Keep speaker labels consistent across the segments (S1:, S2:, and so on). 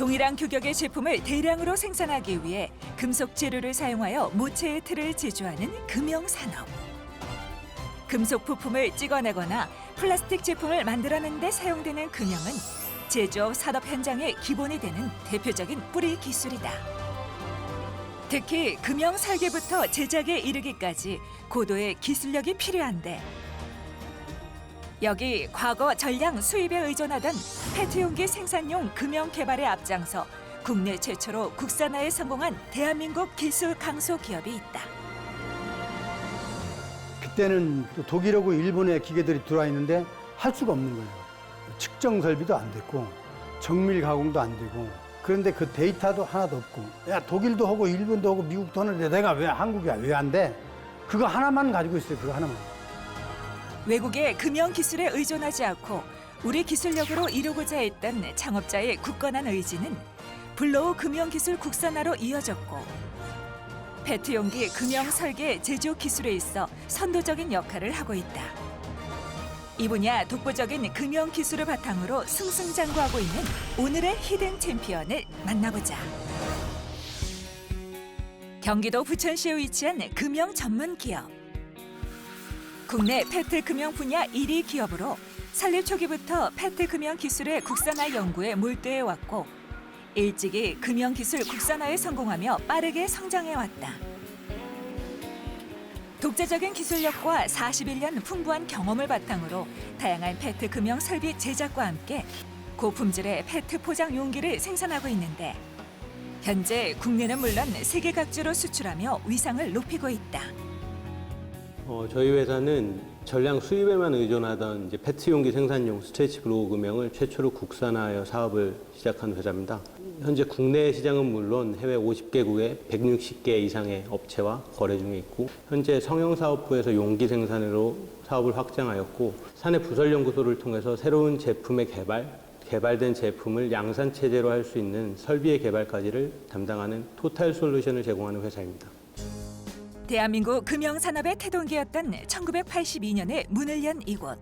S1: 동일한 규격의 제품을 대량으로 생산하기 위해 금속 재료를 사용하여 모체의 틀을 제조하는 금형산업. 금속 부품을 찍어내거나 플라스틱 제품을 만들어내는 데 사용되는 금형은 제조업 산업 현장의 기본이 되는 대표적인 뿌리 기술이다. 특히 금형 설계부터 제작에 이르기까지 고도의 기술력이 필요한데 여기 과거 전량 수입에 의존하던 페트용기 생산용 금형 개발에 앞장서 국내 최초로 국산화에 성공한 대한민국 기술 강소 기업이 있다.
S2: 그때는 또 독일하고 일본의 기계들이 들어와 있는데 할 수가 없는 거예요. 측정 설비도 안 됐고 정밀 가공도 안 되고 그런데 그 데이터도 하나도 없고 야 독일도 하고 일본도 하고 미국도 하는데 내가 왜 한국이야 왜 안 돼? 그거 하나만 가지고 있어요. 그거 하나만.
S1: 외국의 금형 기술에 의존하지 않고 우리 기술력으로 이루고자 했던 창업자의 굳건한 의지는 블로우 금형 기술 국산화로 이어졌고 페트용기 금형 설계 제조 기술에 있어 선도적인 역할을 하고 있다. 이 분야 독보적인 금형 기술을 바탕으로 승승장구하고 있는 오늘의 히든 챔피언을 만나보자. 경기도 부천시에 위치한 금형 전문 기업. 국내 페트 금형 분야 1위 기업으로 설립 초기부터 페트 금형 기술의 국산화 연구에 몰두해 왔고 일찍이 금형 기술 국산화에 성공하며 빠르게 성장해왔다. 독자적인 기술력과 41년 풍부한 경험을 바탕으로 다양한 페트 금형 설비 제작과 함께 고품질의 페트 포장 용기를 생산하고 있는데 현재 국내는 물론 세계 각지로 수출하며 위상을 높이고 있다.
S3: 저희 회사는 전량 수입에만 의존하던 페트 용기 생산용 스트레치 블로우 금형을 최초로 국산화하여 사업을 시작한 회사입니다. 현재 국내 시장은 물론 해외 50개국에 160개 이상의 업체와 거래 중에 있고 현재 성형사업부에서 용기 생산으로 사업을 확장하였고 사내 부설연구소를 통해서 새로운 제품의 개발된 제품을 양산체제로 할 수 있는 설비의 개발까지를 담당하는 토탈 솔루션을 제공하는 회사입니다.
S1: 대한민국 금형산업의 태동기였던 1982년에 문을 연 이곳.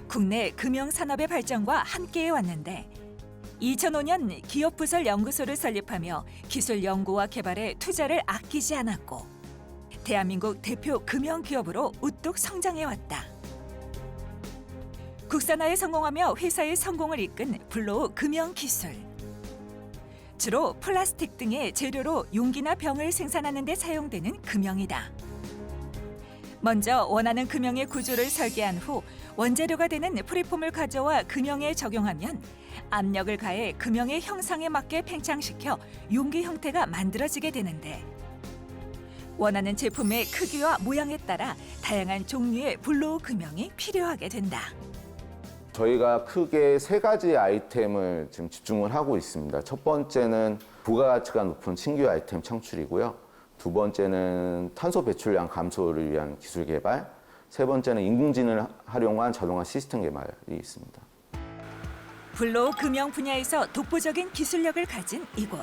S1: 국내 금형산업의 발전과 함께해 왔는데 2005년 기업부설연구소를 설립하며 기술 연구와 개발에 투자를 아끼지 않았고 대한민국 대표 금형기업으로 우뚝 성장해왔다. 국산화에 성공하며 회사의 성공을 이끈 블로우 금형기술. 주로 플라스틱 등의 재료로 용기나 병을 생산하는 데 사용되는 금형이다. 먼저 원하는 금형의 구조를 설계한 후 원재료가 되는 프리폼을 가져와 금형에 적용하면 압력을 가해 금형의 형상에 맞게 팽창시켜 용기 형태가 만들어지게 되는데 원하는 제품의 크기와 모양에 따라 다양한 종류의 블로우 금형이 필요하게 된다.
S4: 저희가 크게 세 가지 아이템을 지금 집중을 하고 있습니다. 첫 번째는 부가가치가 높은 신규 아이템 창출이고요. 두 번째는 탄소 배출량 감소를 위한 기술 개발, 세 번째는 인공지능을 활용한 자동화 시스템 개발이 있습니다.
S1: 블로우 금형 분야에서 독보적인 기술력을 가진 이곳.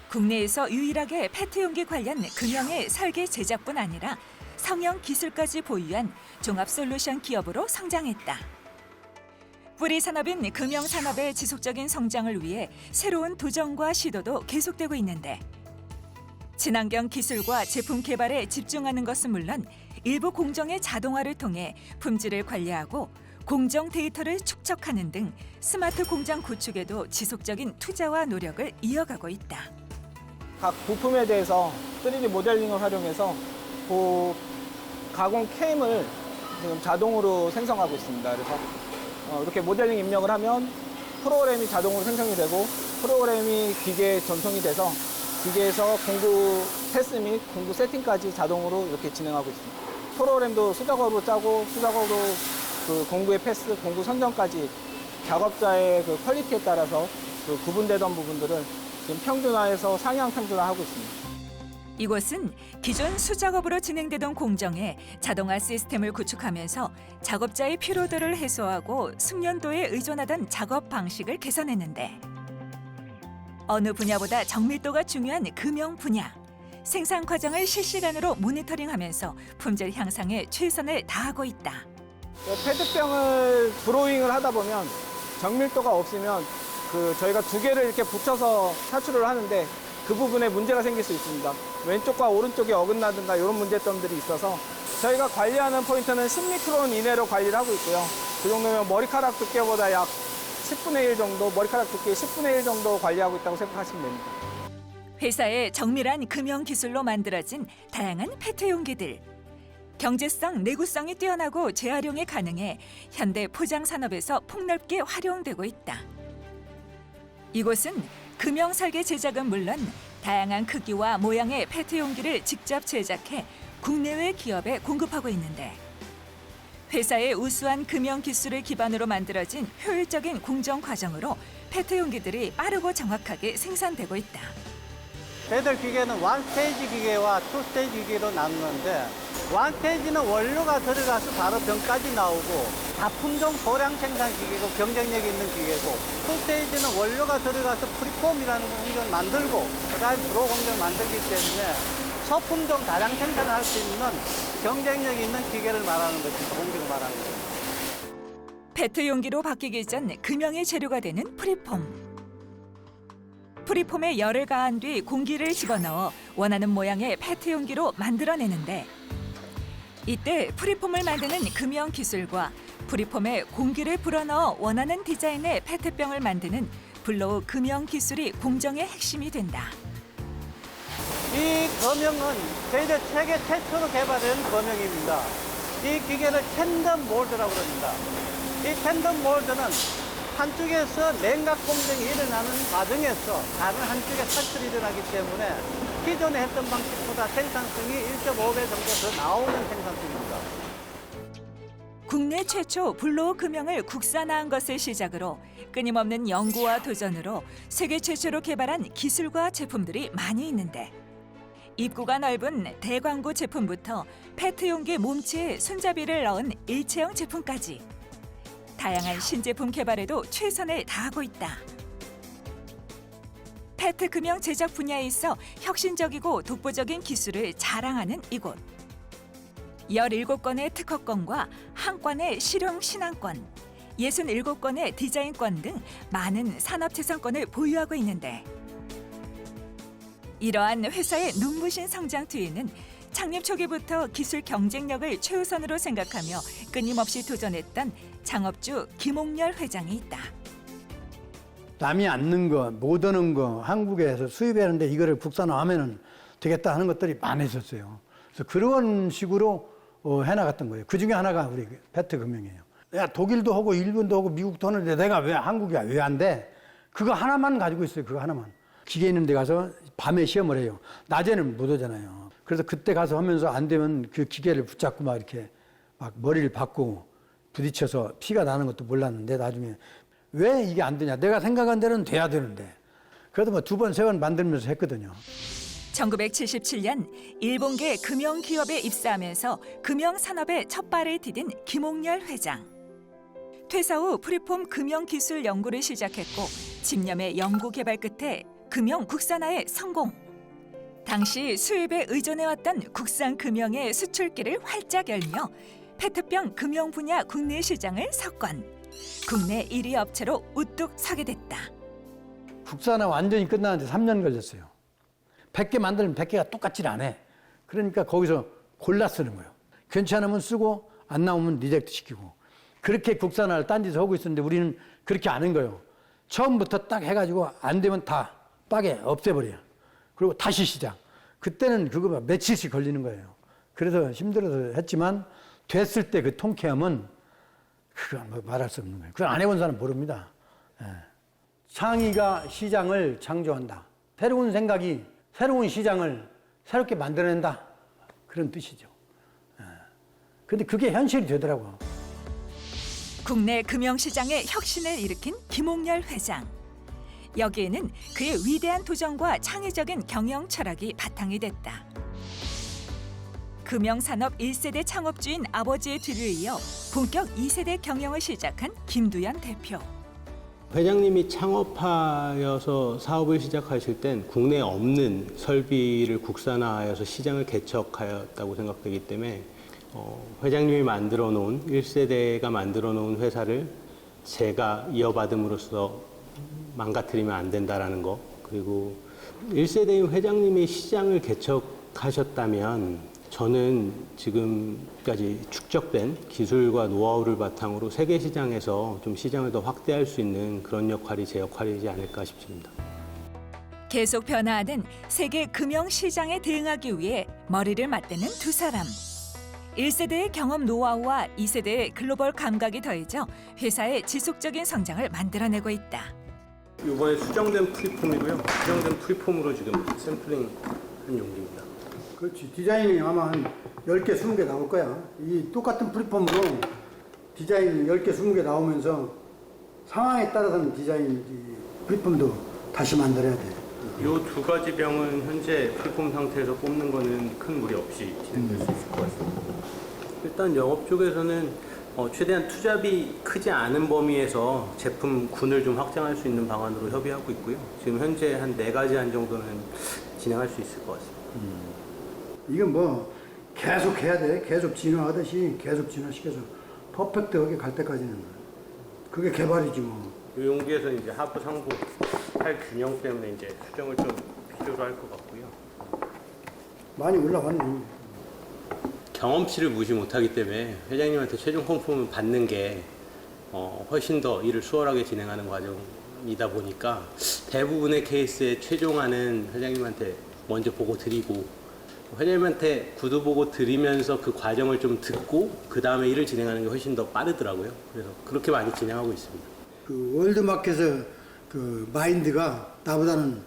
S1: 국내에서 유일하게 페트 용기 관련 금형의 설계 제작뿐 아니라 성형 기술까지 보유한 종합 솔루션 기업으로 성장했다. 뿌리 산업인 금형 산업의 지속적인 성장을 위해 새로운 도전과 시도도 계속되고 있는데 친환경 기술과 제품 개발에 집중하는 것은 물론 일부 공정의 자동화를 통해 품질을 관리하고 공정 데이터를 축적하는 등 스마트 공장 구축에도 지속적인 투자와 노력을 이어가고 있다.
S5: 각 부품에 대해서 3D 모델링을 활용해서 그 가공 캠을 지금 자동으로 생성하고 있습니다. 그래서 이렇게 모델링 입력을 하면 프로그램이 자동으로 생성이 되고 프로그램이 기계에 전송이 돼서 기계에서 공구 패스 및 공구 세팅까지 자동으로 이렇게 진행하고 있습니다. 프로그램도 수작업으로 짜고 수작업으로 그 공구의 패스, 공구 선정까지 작업자의 그 퀄리티에 따라서 그 구분되던 부분들을 지금 평준화해서 상향 평준화하고 있습니다.
S1: 이곳은 기존 수작업으로 진행되던 공정에 자동화 시스템을 구축하면서 작업자의 피로도를 해소하고 숙련도에 의존하던 작업 방식을 개선했는데 어느 분야보다 정밀도가 중요한 금형 분야. 생산 과정을 실시간으로 모니터링하면서 품질 향상에 최선을 다하고 있다.
S5: 페트병을 드로잉을 하다 보면 정밀도가 없으면 저희가 두 개를 이렇게 붙여서 탈출을 하는데 그 부분에 문제가 생길 수 있습니다. 왼쪽과 오른쪽이 어긋나든가 이런 문제점들이 있어서 저희가 관리하는 포인트는 10미크론 이내로 관리를 하고 있고요. 그 정도면 머리카락 두께보다 약 10분의 1 정도, 머리카락 두께 10분의 1 정도 관리하고 있다고 생각하시면 됩니다.
S1: 회사의 정밀한 금형 기술로 만들어진 다양한 페트 용기들. 경제성, 내구성이 뛰어나고 재활용이 가능해 현대 포장 산업에서 폭넓게 활용되고 있다. 이곳은 금형 설계 제작은 물론 다양한 크기와 모양의 페트 용기를 직접 제작해 국내외 기업에 공급하고 있는데 회사의 우수한 금형 기술을 기반으로 만들어진 효율적인 공정 과정으로 페트 용기들이 빠르고 정확하게 생산되고 있다.
S6: 배들 기계는 원스테이지 기계와 투스테이지 기계로 나누는데 원스테이지는 원료가 들어가서 바로 병까지 나오고 다품종 소량 생산 기계고 경쟁력 있는 기계고 투스테이지는 원료가 들어가서 프리폼이라는 공정을 만들고 그다음에 브로 공정을 만들기 때문에 소품종 다량 생산을 할 수 있는 경쟁력 있는 기계를 말하는 것이 공정을 말하는 거죠.
S1: 페트 용기로 바뀌기 전 금형의 재료가 되는 프리폼. 프리폼에 열을 가한 뒤 공기를 집어넣어 원하는 모양의 페트 용기로 만들어내는데 이때 프리폼을 만드는 금형 기술과 프리폼에 공기를 불어넣어 원하는 디자인의 페트병을 만드는 블로우 금형 기술이 공정의 핵심이 된다.
S6: 이 검형은 저희들 세계 최초로 개발된 검형입니다. 이 기계를 텐덤 몰드라고 합니다. 이 텐덤 몰드는 한쪽에서 냉각 공정이 일어나는 과정에서 다른 한쪽에 탈출이 일어나기 때문에 기존에 했던 방식보다 생산성이 1.5배 정도 더 나오는 생산성입니다.
S1: 국내 최초 블로우 금형을 국산화한 것을 시작으로 끊임없는 연구와 도전으로 세계 최초로 개발한 기술과 제품들이 많이 있는데 입구가 넓은 대광고 제품부터 페트 용기 몸체에 손잡이를 넣은 일체형 제품까지 다양한 신제품 개발에도 최선을 다하고 있다. 페트 금형 제작 분야에 있어 혁신적이고 독보적인 기술을 자랑하는 이곳. 17건의 특허권과 1건의 실용 신안권, 67건의 디자인권 등 많은 산업재산권을 보유하고 있는데 이러한 회사의 눈부신 성장 뒤에는 창립 초기부터 기술 경쟁력을 최우선으로 생각하며 끊임없이 도전했던 창업주 김옥렬 회장이 있다.
S2: 남이 않는 거, 못 오는 거 한국에서 수입하는데 이거를 국산화하면 되겠다 하는 것들이 많이 있었어요. 그래서 그런 식으로 해나갔던 거예요. 그 중에 하나가 우리 페트 금형이에요. 야, 독일도 하고 일본도 하고 미국도 하는데 내가 왜 한국이야? 왜 안 돼? 그거 하나만 가지고 있어요. 그거 하나만. 기계 있는 데 가서 밤에 시험을 해요. 낮에는 못 오잖아요. 그래서 그때 가서 하면서 안 되면 그 기계를 붙잡고 막 이렇게 막 머리를 박고 부딪혀서 피가 나는 것도 몰랐는데 나중에 왜 이게 안 되냐. 내가 생각한 대로는 돼야 되는데. 그래도 뭐 2번, 3번 만들면서 했거든요.
S1: 1977년 일본계 금형 기업에 입사하면서 금형 산업에 첫 발을 디딘 김옥렬 회장. 퇴사 후 프리폼 금형 기술 연구를 시작했고 집념의 연구 개발 끝에 금형 국산화에 성공. 당시 수입에 의존해왔던 국산 금형의 수출길을 활짝 열며 페트병 금형 분야 국내 시장을 석권. 국내 1위 업체로 우뚝 서게 됐다.
S2: 국산화 완전히 끝나는데 3년 걸렸어요. 100개 만들면 100개가 똑같지 않아. 그러니까 거기서 골라 쓰는 거예요. 괜찮으면 쓰고 안 나오면 리젝트 시키고. 그렇게 국산화를 딴 데서 하고 있었는데 우리는 그렇게 안 한 거예요. 처음부터 딱 해가지고 안 되면 다 빠게 없애버려요. 그리고 다시 시작. 그때는 그거 며칠씩 걸리는 거예요. 그래서 힘들어서 했지만 됐을 때 그 통쾌함은 그건 뭐 말할 수 없는 거예요. 그걸 안 해본 사람 모릅니다. 예. 창의가 시장을 창조한다. 새로운 생각이 새로운 시장을 새롭게 만들어낸다. 그런 뜻이죠. 그런데 그게 현실이 되더라고요.
S1: 국내 금형시장의 혁신을 일으킨 김옥렬 회장. 여기에는 그의 위대한 도전과 창의적인 경영 철학이 바탕이 됐다. 금형산업 1세대 창업주인 아버지의 뒤를 이어 본격 2세대 경영을 시작한 김두현 대표.
S3: 회장님이 창업하여서 사업을 시작하실 땐 국내에 없는 설비를 국산화하여서 시장을 개척하였다고 생각되기 때문에 회장님이 만들어 놓은 1세대가 만들어 놓은 회사를 제가 이어받음으로써 망가뜨리면 안 된다라는 거, 그리고 1세대인 회장님이 시장을 개척하셨다면 저는 지금까지 축적된 기술과 노하우를 바탕으로 세계 시장에서 좀 시장을 더 확대할 수 있는 그런 역할이 제 역할이지 않을까 싶습니다.
S1: 계속 변화하는 세계 금융 시장에 대응하기 위해 머리를 맞대는 두 사람. 1세대의 경험 노하우와 2세대의 글로벌 감각이 더해져 회사의 지속적인 성장을 만들어내고 있다.
S3: 이번에 수정된 프리폼이고요. 수정된 프리폼으로 지금 샘플링 한 용기입니다.
S2: 그렇지. 디자인이 아마 한 10개, 20개 나올 거야. 이 똑같은 프리폼으로 디자인 10개, 20개 나오면서 상황에 따라서는 디자인 프리폼도 다시 만들어야 돼.
S3: 이 두 가지 병은 현재 프리폼 상태에서 뽑는 거는 큰 무리 없이 진행될 수 있을 것 같습니다. 일단 영업 쪽에서는 최대한 투자비 크지 않은 범위에서 제품군을 좀 확장할 수 있는 방안으로 협의하고 있고요. 지금 현재 한 4가지 한 정도는 진행할 수 있을 것 같습니다.
S2: 이건 뭐 계속 해야 돼. 계속 진화하듯이 계속 진화시켜서 퍼펙트하게 갈 때까지는. 그게 개발이지 뭐.
S3: 이 용기에서 이제 하부 상부 할 균형 때문에 이제 수정을 좀 필요로 할 것 같고요.
S2: 많이 올라왔네.
S3: 경험치를 무시 못하기 때문에 회장님한테 최종 컨펌을 받는 게 훨씬 더 일을 수월하게 진행하는 과정이다 보니까 대부분의 케이스에 최종안은 회장님한테 먼저 보고 드리고 회장님한테 구두 보고 드리면서 그 과정을 좀 듣고 그 다음에 일을 진행하는 게 훨씬 더 빠르더라고요. 그래서 그렇게 많이 진행하고 있습니다.
S2: 그 월드마켓의 그 마인드가 나보다는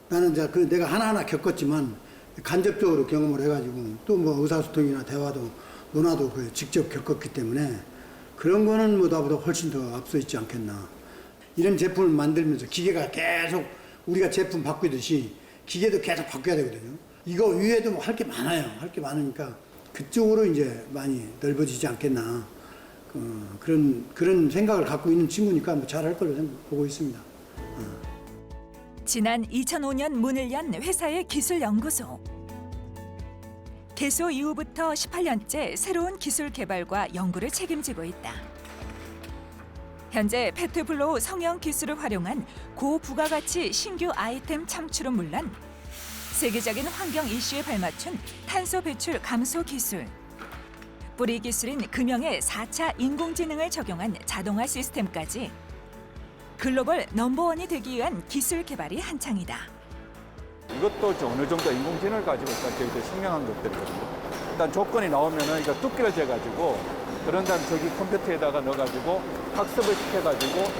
S2: 나는 이제 그 내가 하나하나 겪었지만 간접적으로 경험을 해가지고 또 뭐 의사소통이나 대화도 논화도 그 직접 겪었기 때문에 그런 거는 뭐 나보다 훨씬 더 앞서 있지 않겠나. 이런 제품을 만들면서 기계가 계속 우리가 제품 바꾸듯이 기계도 계속 바꿔야 되거든요. 이거 위에도 뭐 할 게 많아요. 할 게 많으니까 그쪽으로 이제 많이 넓어지지 않겠나. 그런 생각을 갖고 있는 친구니까 뭐 잘할 걸로 보고 있습니다.
S1: 지난 2005년 문을 연 회사의 기술연구소. 개소 이후부터 18년째 새로운 기술 개발과 연구를 책임지고 있다. 현재 페트블로우 성형 기술을 활용한 고부가가치 신규 아이템 창출은 물론 세계적인 환경 이슈에 발맞춘 탄소 배출 감소 기술, 뿌리 기술인 금형의 4차 인공지능을 적용한 자동화 시스템까지 글로벌 넘버원이 되기 위한 기술 개발이 한창이다.
S7: 이것도 어느 정도 인공지능을 가지고 일단 저희들 증명한 것들이거든요. 일단 조건이 나오면은 이거 두께를 재가지고 그런 다음 저기 컴퓨터에다가 넣어가지고 학습을 시켜가지고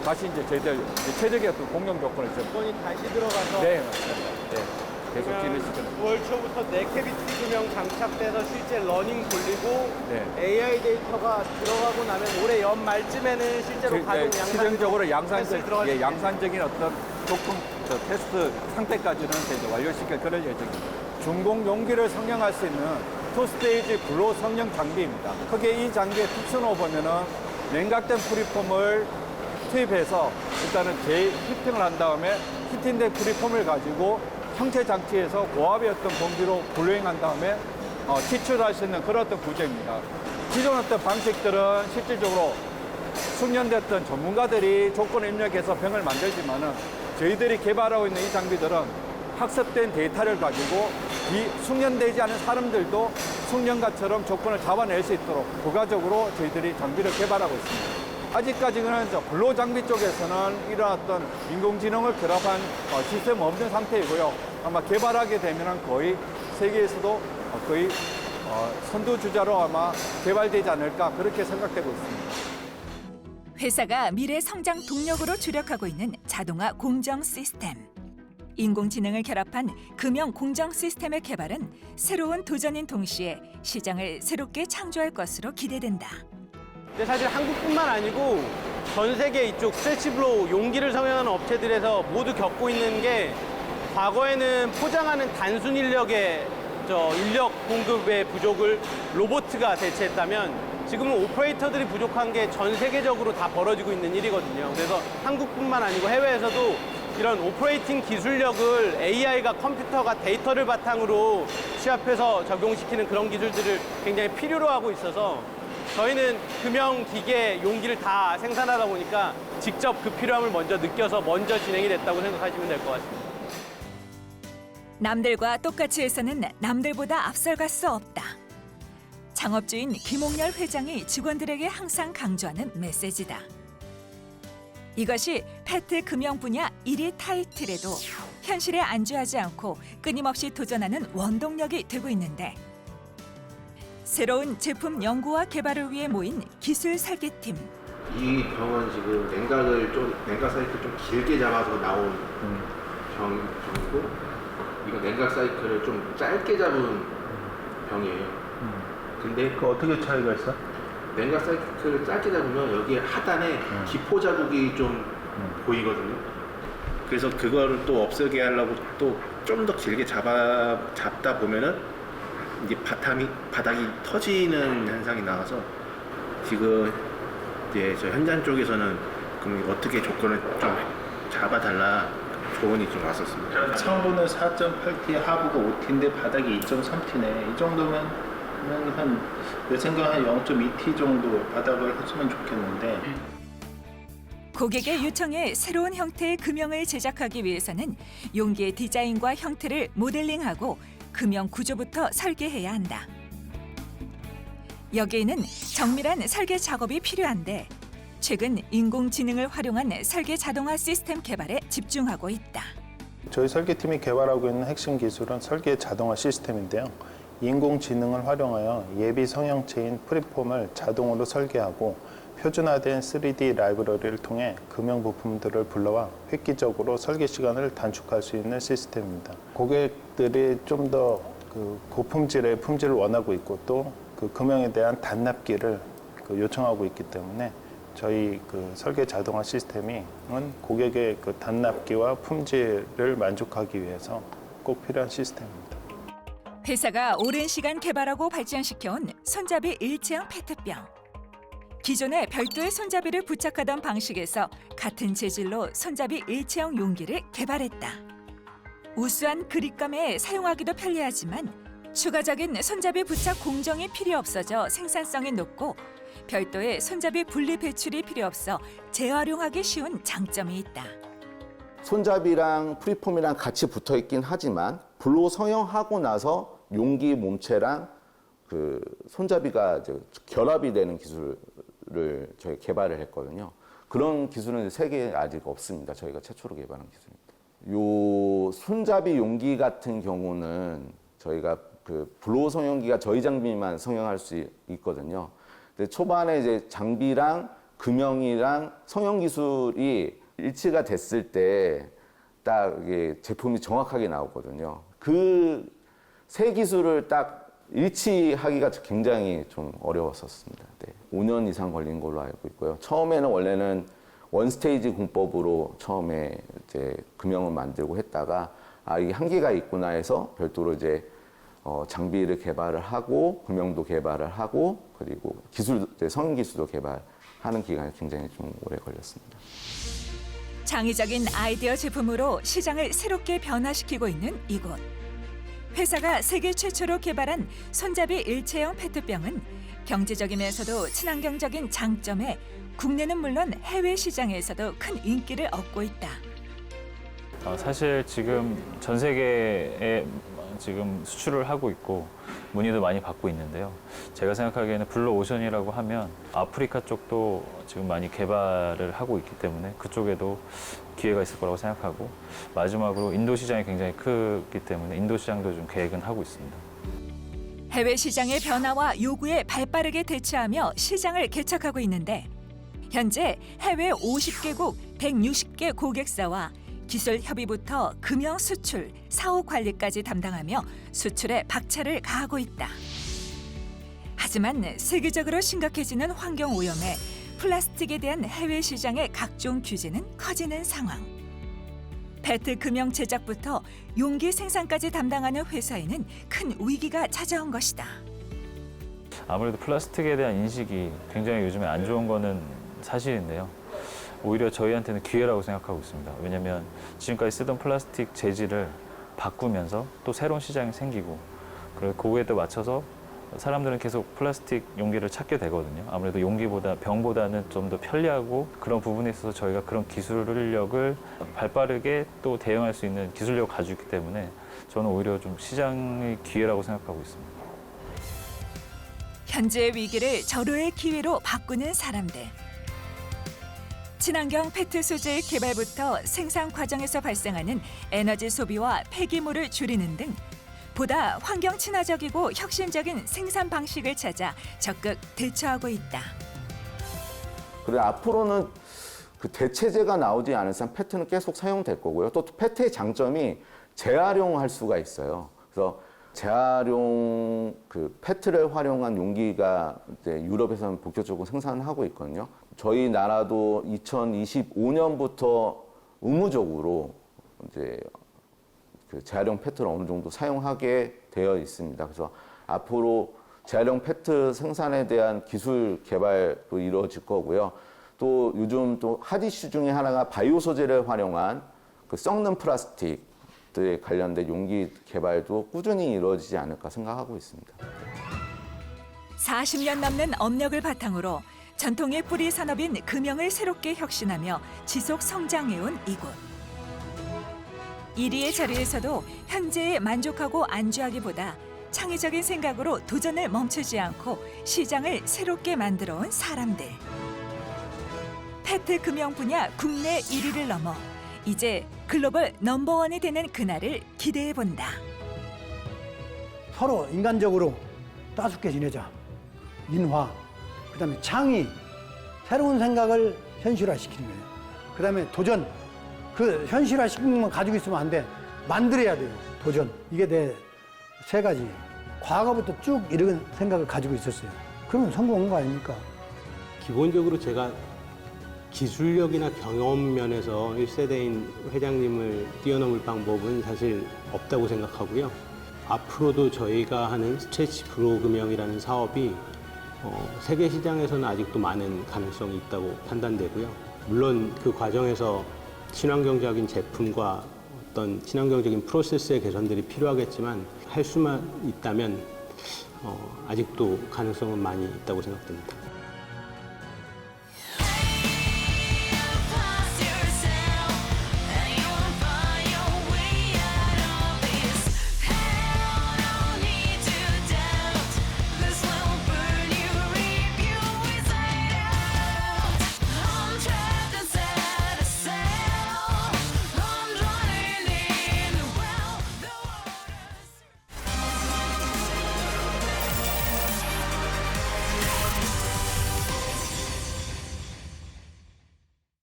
S7: 다시 이제 저희들 최적의 어떤 공룡 조건을 좀.
S6: 조건이 다시 들어가서
S7: 네, 맞습니다. 네. 계속 진행시키는.
S6: 9월 초부터 네캐비티 금형 장착돼서 실제 러닝 돌리고
S7: 네.
S6: AI 데이터가 들어가고 나면 올해 연말쯤에는 실제로 가동 양산
S7: 실질적으로
S6: 테스트에 들어갈 수 있겠네요.
S7: 양산적인 어떤 조건 테스트 상태까지는 이제 완료시킬 그런 예정입니다. 중공 용기를 성형할 수 있는 투스테이지 블로우 성형 장비입니다. 크게 이 장비의 특성을 보면은 냉각된 프리폼을 투입해서 일단은 재히팅을 한 다음에 히팅된 프리폼을 가지고 형체 장치에서 고압의 어떤 공기로 블로잉한 다음에 치출할 수 있는 그런 어떤 구조입니다. 기존 어떤 방식들은 실질적으로 숙련됐던 전문가들이 조건을 입력해서 병을 만들지만은 저희들이 개발하고 있는 이 장비들은 학습된 데이터를 가지고 숙련되지 않은 사람들도 숙련가처럼 조건을 잡아낼 수 있도록 부가적으로 저희들이 장비를 개발하고 있습니다. 아직까지는 블로우 장비 쪽에서는 이런 어떤 인공지능을 결합한 시스템 없는 상태이고요. 아마 개발하게 되면 거의 세계에서도 거의 선두주자로 아마 개발되지 않을까 그렇게 생각되고 있습니다.
S1: 회사가 미래 성장 동력으로 주력하고 있는 자동화 공정 시스템. 인공지능을 결합한 금형 공정 시스템의 개발은 새로운 도전인 동시에 시장을 새롭게 창조할 것으로 기대된다.
S8: 근데 사실 한국뿐만 아니고 전 세계 이쪽 스트레치블로우 용기를 성형하는 업체들에서 모두 겪고 있는 게 과거에는 포장하는 단순 인력의 인력 공급의 부족을 로봇가 대체했다면 지금은 오퍼레이터들이 부족한 게 전 세계적으로 다 벌어지고 있는 일이거든요. 그래서 한국뿐만 아니고 해외에서도 이런 오퍼레이팅 기술력을 AI가 컴퓨터가 데이터를 바탕으로 취합해서 적용시키는 그런 기술들을 굉장히 필요로 하고 있어서 저희는 금형 기계 용기를 다 생산하다 보니까 직접 그 필요함을 먼저 느껴서 먼저 진행이 됐다고 생각하시면 될 것 같습니다.
S1: 남들과 똑같이 해서는 남들보다 앞서갈 수 없다. 창업주인 김홍열 회장이 직원들에게 항상 강조하는 메시지다. 이것이 페트 금형 분야 1위 타이틀에도 현실에 안주하지 않고 끊임없이 도전하는 원동력이 되고 있는데, 새로운 제품 연구와 개발을 위해 모인 기술 설계팀.
S9: 이 병은 지금 냉각 사이클 좀 길게 잡아서 나온 병이고, 이거 냉각 사이클을 좀 짧게 잡은 병이에요. 근데
S10: 그 어떻게 차이가 있어?
S9: 냉각 사이클을 짧게 잡으면 여기에 하단에 기포 자국이 좀 보이거든요. 그래서 그거를 또 없애게 하려고 또 좀 더 길게 잡다 보면은 이제 바닥이 터지는 현상이 나와서 지금 이제 저 현장 쪽에서는 그럼 어떻게 조건을 좀 잡아달라 조언이 좀 왔었습니다.
S10: 창문은 4.8T, 하부가 5T인데 바닥이 2.3T네. 이 정도면 내 생각 한 0.2T 정도 바닥을 했으면 좋겠는데.
S1: 고객의 요청에 새로운 형태의 금형을 제작하기 위해서는 용기의 디자인과 형태를 모델링하고 금형 구조부터 설계해야 한다. 여기에는 정밀한 설계 작업이 필요한데, 최근 인공지능을 활용한 설계 자동화 시스템 개발에 집중하고 있다.
S10: 저희 설계팀이 개발하고 있는 핵심 기술은 설계 자동화 시스템인데요. 인공지능을 활용하여 예비 성형체인 프리폼을 자동으로 설계하고 표준화된 3D 라이브러리를 통해 금형 부품들을 불러와 획기적으로 설계 시간을 단축할 수 있는 시스템입니다. 고객들이 좀 더 고품질의 품질을 원하고 있고 또 그 금형에 대한 단납기를 요청하고 있기 때문에 저희 설계 자동화 시스템은 고객의 단납기와 품질을 만족하기 위해서 꼭 필요한 시스템입니다.
S1: 회사가 오랜 시간 개발하고 발전시켜온 손잡이 일체형 페트병. 기존에 별도의 손잡이를 부착하던 방식에서 같은 재질로 손잡이 일체형 용기를 개발했다. 우수한 그립감에 사용하기도 편리하지만 추가적인 손잡이 부착 공정이 필요 없어져 생산성이 높고, 별도의 손잡이 분리 배출이 필요 없어 재활용하기 쉬운 장점이 있다.
S4: 손잡이랑 프리폼이랑 같이 붙어 있긴 하지만 블로 성형하고 나서 용기 몸체랑 그 손잡이가 이제 결합이 되는 기술을 저희 개발을 했거든요. 그런 기술은 세계에 아직 없습니다. 저희가 최초로 개발한 기술입니다. 요 손잡이 용기 같은 경우는 저희가 그 블로 성형기가 저희 장비만 성형할 수 있거든요. 근데 초반에 이제 장비랑 금형이랑 성형 기술이 일치가 됐을 때 딱 이게 제품이 정확하게 나오거든요. 그 세 기술을 딱 일치하기가 굉장히 좀 어려웠었습니다. 네. 5년 이상 걸린 걸로 알고 있고요. 처음에는 원래는 원스테이지 공법으로 처음에 이제 금형을 만들고 했다가 이게 한계가 있구나 해서 별도로 이제 장비를 개발을 하고 금형도 개발을 하고 그리고 기술, 성형 기술도 개발하는 기간이 굉장히 좀 오래 걸렸습니다.
S1: 창의적인 아이디어 제품으로 시장을 새롭게 변화시키고 있는 이곳. 회사가 세계 최초로 개발한 손잡이 일체형 페트병은 경제적이면서도 친환경적인 장점에 국내는 물론 해외 시장에서도 큰 인기를 얻고 있다.
S11: 사실 지금 전 세계에 지금 수출을 하고 있고 문의도 많이 받고 있는데요. 제가 생각하기에는 블루오션이라고 하면 아프리카 쪽도 지금 많이 개발을 하고 있기 때문에 그쪽에도 기회가 있을 거라고 생각하고, 마지막으로 인도 시장이 굉장히 크기 때문에 인도 시장도 좀 계획은 하고 있습니다.
S1: 해외 시장의 변화와 요구에 발빠르게 대처하며 시장을 개척하고 있는데, 현재 해외 50개국 160개 고객사와 기술 협의부터 금형 수출, 사후 관리까지 담당하며 수출에 박차를 가하고 있다. 하지만 세계적으로 심각해지는 환경 오염에 플라스틱에 대한 해외 시장의 각종 규제는 커지는 상황. 페트 금형 제작부터 용기 생산까지 담당하는 회사에는 큰 위기가 찾아온 것이다.
S11: 아무래도 플라스틱에 대한 인식이 굉장히 요즘에 안 좋은 거는 사실인데요. 오히려 저희한테는 기회라고 생각하고 있습니다. 왜냐하면 지금까지 쓰던 플라스틱 재질을 바꾸면서 또 새로운 시장이 생기고, 그리고 그거에 또 맞춰서 사람들은 계속 플라스틱 용기를 찾게 되거든요. 아무래도 용기보다 병보다는 좀 더 편리하고 그런 부분에 있어서 저희가 그런 기술력을 발빠르게 또 대응할 수 있는 기술력을 가지고 있기 때문에 저는 오히려 좀 시장의 기회라고 생각하고 있습니다.
S1: 현재의 위기를 절호의 기회로 바꾸는 사람들. 친환경 페트 소재의 개발부터 생산 과정에서 발생하는 에너지 소비와 폐기물을 줄이는 등 보다 환경 친화적이고 혁신적인 생산 방식을 찾아 적극 대처하고 있다.
S4: 그리고 앞으로는 그 대체제가 나오지 않은 이상 페트는 계속 사용될 거고요. 또 페트의 장점이 재활용할 수가 있어요. 그래서 재활용 그 페트를 활용한 용기가 이제 유럽에서는 본격적으로 생산을 하고 있거든요. 저희 나라도 2025년부터 의무적으로 이제 그 재활용 페트를 어느 정도 사용하게 되어 있습니다. 그래서 앞으로 재활용 페트 생산에 대한 기술 개발도 이루어질 거고요. 또 요즘 또 핫 이슈 중에 하나가 바이오 소재를 활용한 그 썩는 플라스틱들에 관련된 용기 개발도 꾸준히 이루어지지 않을까 생각하고 있습니다.
S1: 40년 넘는 업력을 바탕으로 전통의 뿌리 산업인 금형을 새롭게 혁신하며 지속 성장해온 이곳. 1위의 자리에서도 현재에 만족하고 안주하기보다 창의적인 생각으로 도전을 멈추지 않고 시장을 새롭게 만들어온 사람들. 페트 금형 분야 국내 1위를 넘어 이제 글로벌 넘버원이 되는 그날을 기대해본다.
S2: 서로 인간적으로 따숩게 지내자. 인화, 그다음에 창의, 새로운 생각을 현실화시키는 거예요. 그다음에 도전, 그 현실화시키는 것만 가지고 있으면 안 돼. 만들어야 돼요. 도전. 이게 내 세 가지. 과거부터 쭉 이런 생각을 가지고 있었어요. 그러면 성공한 거 아닙니까?
S3: 기본적으로 제가 기술력이나 경험 면에서 1세대인 회장님을 뛰어넘을 방법은 사실 없다고 생각하고요. 앞으로도 저희가 하는 스트레치 브로우 금형이라는 사업이 세계 시장에서는 아직도 많은 가능성이 있다고 판단되고요. 물론 그 과정에서 친환경적인 제품과 어떤 친환경적인 프로세스의 개선들이 필요하겠지만 할 수만 있다면 아직도 가능성은 많이 있다고 생각됩니다.